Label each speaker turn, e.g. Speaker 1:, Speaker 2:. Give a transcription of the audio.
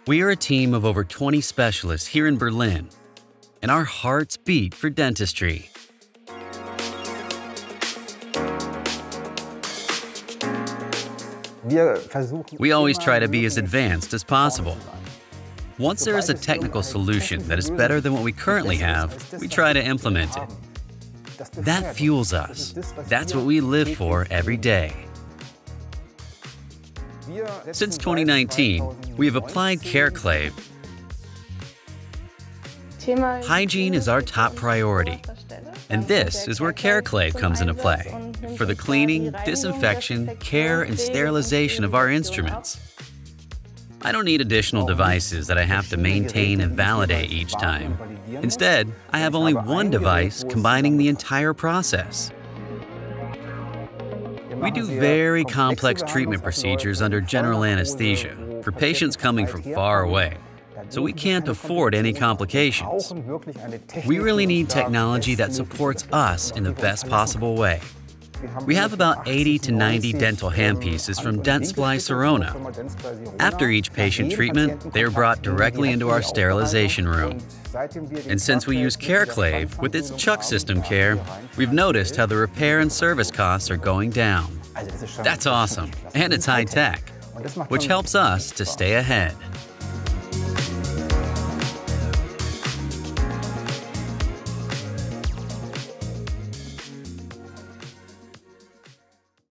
Speaker 1: We are a team of over 20 specialists here in Berlin, and our hearts beat for dentistry. We always try to be as advanced as possible. Once there is a technical solution that is better than what we currently have, we try to implement it. That fuels us. That's what we live for every day. Since 2019, we have applied Careclave. Hygiene is our top priority, and this is where Careclave comes into play, for the cleaning, disinfection, care, and sterilization of our instruments. I don't need additional devices that I have to maintain and validate each time. Instead, I have only one device combining the entire process. We do very complex treatment procedures under general anesthesia for patients coming from far away, so we can't afford any complications. We really need technology that supports us in the best possible way. We have about 80 to 90 dental handpieces from Dentsply Sirona. After each patient treatment, they are brought directly into our sterilization room. And since we use Careclave with its chuck system care, we've noticed how the repair and service costs are going down. That's awesome, and it's high-tech, which helps us to stay ahead.